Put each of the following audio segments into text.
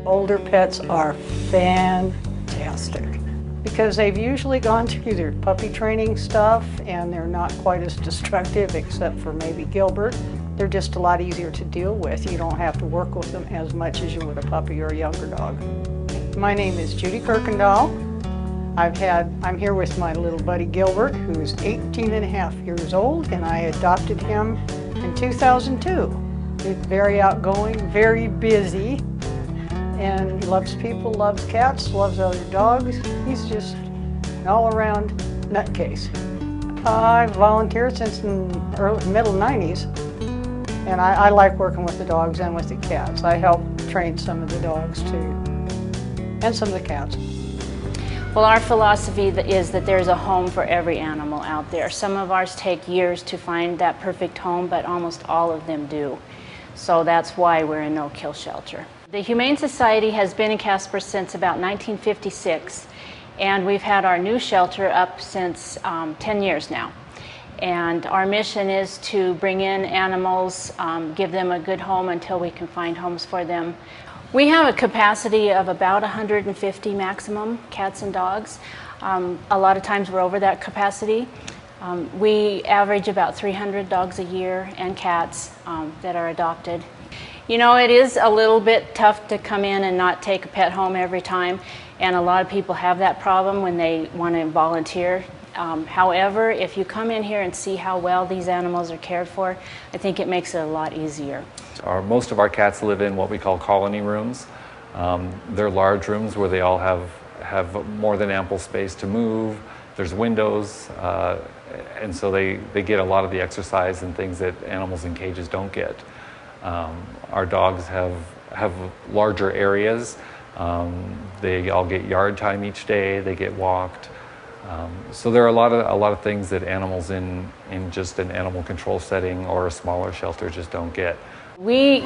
Older pets are fantastic because they've usually gone through their puppy training stuff and they're not quite as destructive, except for maybe Gilbert. They're just a lot easier to deal with. You don't have to work with them as much as you would a puppy or a younger dog. My name is Judy Kirkendall. I'm here with my little buddy Gilbert, who's 18 and a half years old, and I adopted him in 2002. He's very outgoing, very busy, and he loves people, loves cats, loves other dogs. He's just an all-around nutcase. I've volunteered since the middle 90s, and I like working with the dogs and with the cats. I help train some of the dogs too, and some of the cats. Well, our philosophy is that there's a home for every animal out there. Some of ours take years to find that perfect home, but almost all of them do. So that's why we're a no-kill shelter. The Humane Society has been in Casper since about 1956, and we've had our new shelter up since 10 years now. And our mission is to bring in animals, give them a good home until we can find homes for them. We have a capacity of about 150 maximum cats and dogs. A lot of times we're over that capacity. We average about 300 dogs a year and cats that are adopted. You know, it is a little bit tough to come in and not take a pet home every time, and a lot of people have that problem when they want to volunteer. However, if you come in here and see how well these animals are cared for, I think it makes it a lot easier. Most of our cats live in what we call colony rooms. They're large rooms where they all have more than ample space to move. There's windows, and so they get a lot of the exercise and things that animals in cages don't get. Our dogs have larger areas. They all get yard time each day. They get walked. So there are a lot of things that animals in just an animal control setting or a smaller shelter just don't get. We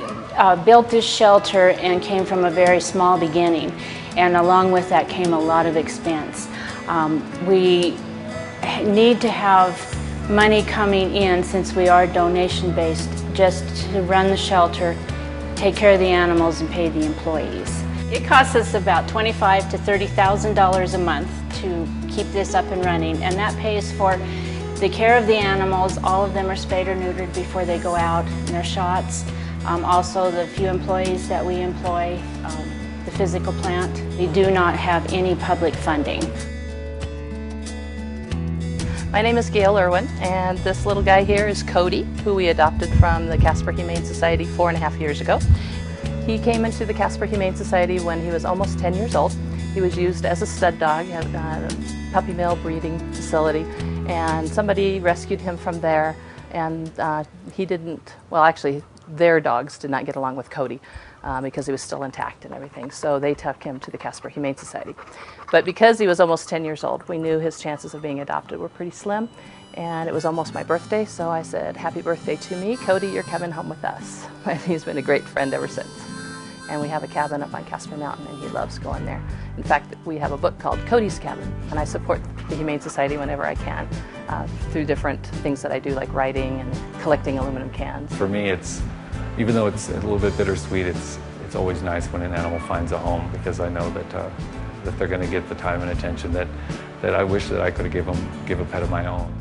built this shelter and came from a very small beginning, and along with that came a lot of expense. We need to have money coming in, since we are donation-based, just to run the shelter, take care of the animals, and pay the employees. It costs us about $25,000 to $30,000 a month to keep this up and running, and that pays for the care of the animals. All of them are spayed or neutered before they go out, and their shots. Also the few employees that we employ, the physical plant. We do not have any public funding. My name is Gail Irwin, and this little guy here is Cody, who we adopted from the Casper Humane Society 4.5 years ago. He came into the Casper Humane Society when he was almost 10 years old. He was used as a stud dog at a puppy mill breeding facility, and somebody rescued him from there, and he didn't, well actually their dogs did not get along with Cody because he was still intact and everything, so they took him to the Casper Humane Society. But because he was almost 10 years old, we knew his chances of being adopted were pretty slim, and it was almost my birthday, so I said, happy birthday to me, Cody, you're coming home with us. And he's been a great friend ever since. And we have a cabin up on Casper Mountain, and he loves going there. In fact, we have a book called Cody's Cabin, and I support the Humane Society whenever I can through different things that I do, like writing and collecting aluminum cans. For me, even though it's a little bit bittersweet, it's always nice when an animal finds a home, because I know that they're going to get the time and attention that I wish that I could give a pet of my own.